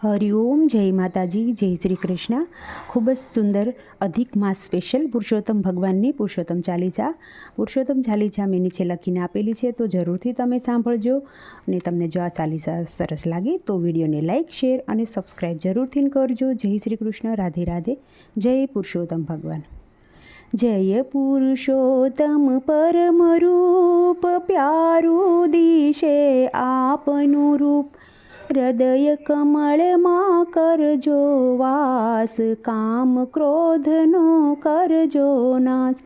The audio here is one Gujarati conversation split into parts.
હરિઓમ, જય માતાજી, જય શ્રી કૃષ્ણ. ખૂબ જ સુંદર અધિક માસ સ્પેશિયલ પુરુષોત્તમ ભગવાનની પુરુષોત્તમ ચાલીસા. પુરુષોત્તમ ચાલીસા મેં નીચે લખીને આપેલી છે, તો જરૂરથી તમે સાંભળજો. અને તમને જો આ ચાલીસા સરસ લાગે તો વિડીયોને લાઇક, શેર અને સબસ્ક્રાઈબ જરૂરથી કરજો. જય શ્રી કૃષ્ણ, રાધે રાધે, જય પુરુષોત્તમ ભગવાન. જય પુરુષોત્તમ પરમ રૂપ, પ્યારું દિશે આપનું રૂપ. હૃદય કમળમાં કરજો વાસ, કામ ક્રોધનો કરજો નાશ.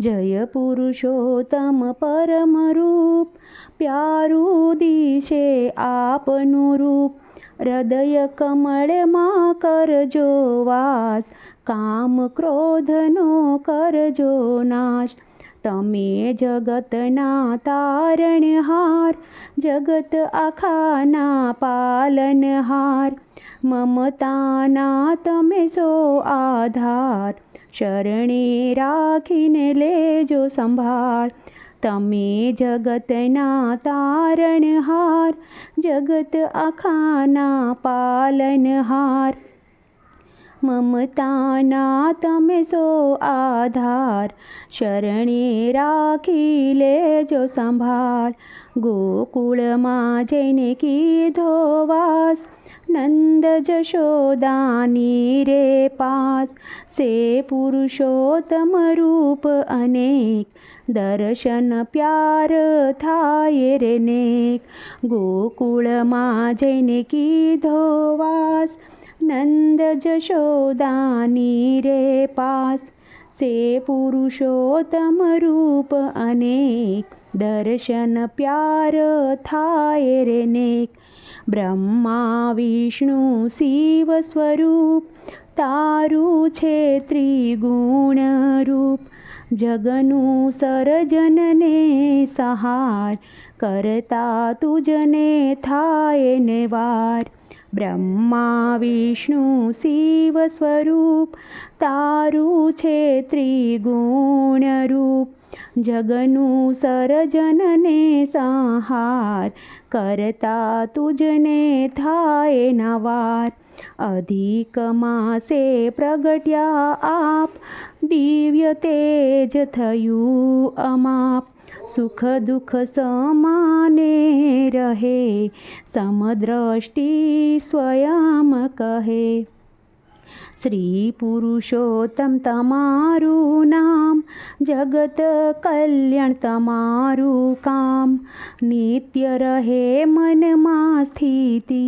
જય પુરુષોત્તમ પરમ રૂપ, પ્યારું દિશે આપનું રૂપ. હૃદય કમળમાં કરજો વાસ, કામ ક્રોધનો કરજો નાશ. તમે જગતના તારણહાર, જગત આખાના પાલનહાર. મમતાના તમે સો આધાર, શરણે રાખીને લેજો સંભાળ. તમે જગતના તારણહાર, જગત આખાના પાલનહાર. મમતાના તમે સો આધાર, શરણે રાખી લેજો સંભાળ. ગોકુળમાં જઈને કીધો વાસ, નંદ જશોદાની રે પાસ. સે પુરુષોત્તમ રૂપ અનેક, દર્શન પ્યાર થાય રે નેક. ગોકુળમાં જઈને કીધો વાસ, નંદ જશોદાની રે પાસ. સે પુરુષોત્તમ રૂપ અનેક, દર્શન પ્યાર થાય રે નેક. બ્રહ્મા વિષ્ણુ શિવ સ્વરૂપ, તારું છે ત્રિગુણ રૂપ. જગનું સર્જનને સહાર, કરતા તુજને થાય ને વાર. બ્રહ્મા વિષ્ણુ શિવ સ્વરૂપ, તારું છે ત્રિગુણ રૂપ. જગનું સર્જનને સંહાર, કરતા તુજને થાય નવાર. અધિક માસે પ્રગટ્યા આપ, દિવ્ય તેજ થયું અમાપ. સુખ દુઃખ સમાને રહે, સમદ્રષ્ટિ સ્વયં કહે. શ્રી પુરુષોત્તમ તમારું નામ, જગત કલ્યાણ તમારું કામ. નિત્ય રહે મનમાં સ્થિતિ,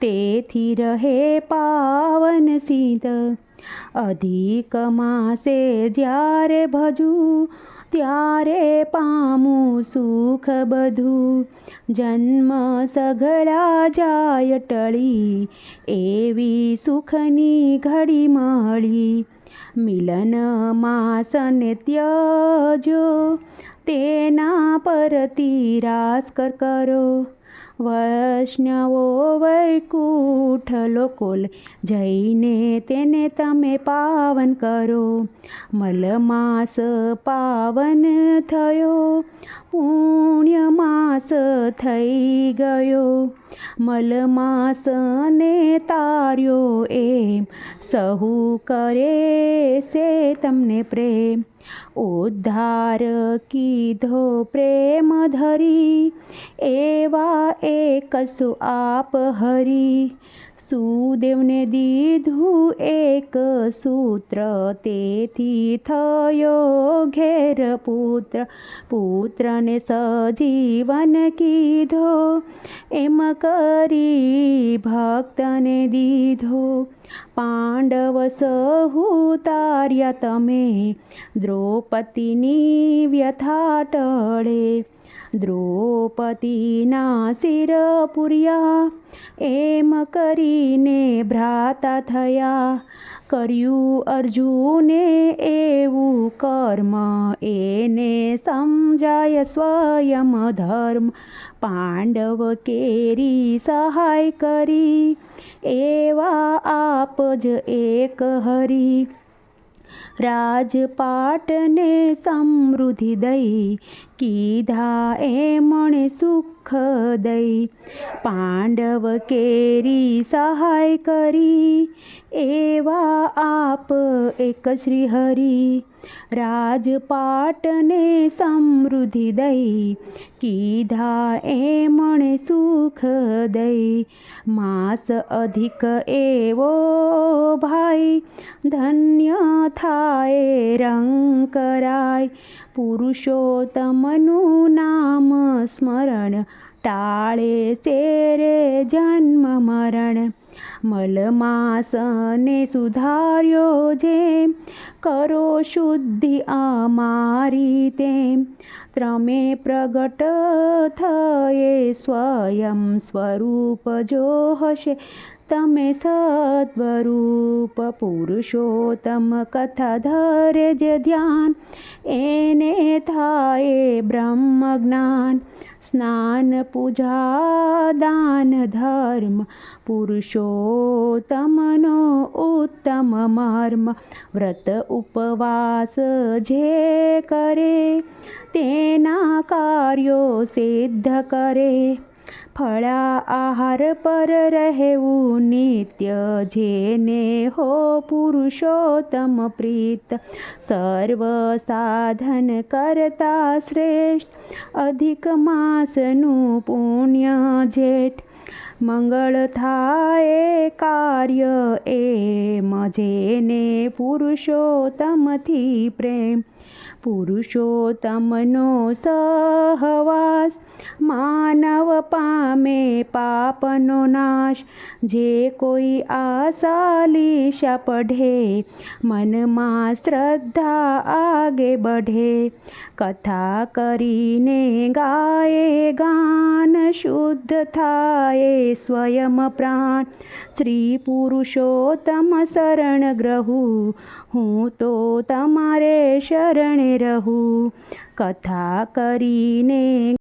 તેથી રહે પાવન સિદ્ધ. અધિક માસે જ્યારે ભજું, ત્યારે પામું સુખ બધું. જન્મ સઘળા જાય ટળી, એવી સુખની ઘડી મળી. મિલન માસને ત્યજો, તેના પર તિરાસ કરો. વૈષ્ણવો વૈકુંઠ લોકો જઈને તેને તમે પાવન કરો. મલમાસ પાવન થયો, પુણ્ય માસ થઈ ગયો. મલમાસને તાર્યો એમ, સહુ કરે છે તમને પ્રેમ. ઉદ્ધાર કીધો પ્રેમ ધરી, એવા એક સો આપ હરી. સુદેવને દીધું એક સૂત્ર, તેથી થયો ઘેર પુત્ર. પુત્રને સજીવન કીધો, એમ કરી ભક્તને દીધો. પાંડવ સહુ તાર્યા તમે, દ્રૌપદીની વ્યથા ટળે. દ્રૌપદીના શિર પૂર્યા, એમ કરીને ભ્રાતા થયા. કર્યું અર્જુને એવું કર્મ, એને સમજાય સ્વયં ધર્મ. પાંડવ કેરી સહાય કરી, એવા આપ જ એક હરી. રાજપાટને સમૃદ્ધિ દઈ, કીધા એમણે સુખ સુખ દઈ પાંડવ કેરી સહાય કરી એવા આપ એક શ્રી હરિ રાજપાટને સમૃદ્ધિ દઈ કીધા એમણે સુખ દઈ માસ અધિક એવો ભાઈ ધન્ય થાય રંગ કરાય પુરુષોત્તમનું નામ સ્મરણ ટાળે શેરે જન્મ મરણ મલમાસને સુધાર્યો જેમ કરો શુદ્ધિ અમારી તેમ ત્રમે પ્રગટ થયે સ્વયં સ્વરૂપ જો હશે તમે સત્વરૂપ પુરુષોત્તમ કથા ધરે જે ધ્યાન એને થાય બ્રહ્મ જ્ઞાન સ્નાન પૂજા દાન ધર્મ પુરુષોત્તમનો ઉત્તમ મર્મ વ્રત ઉપવાસ જે કરે તેના કાર્યો સિદ્ધ કરે ફળા આહાર પર રહેવું નિત્ય જેને હો પુરુષોત્તમ પ્રીત સર્વ સાધન કરતા શ્રેષ્ઠ અધિક માસનું પુણ્ય જેઠ મંગળ થાય કાર્ય એમ જેને પુરુષોત્તમથી પ્રેમ પુરુષોત્તમનો સહવાસ માનવ પામે પાપનો નાશ જે કોઈ આશાલીશા પઢે મનમાં શ્રદ્ધા આગે બઢે કથા કરીને ગાયે ગાન શુદ્ધ થાય સ્વયં પ્રાણ શ્રી પુરુષોત્તમ શરણ ગ્રહું હું તો તમારે શરણે રહું કથા કરીને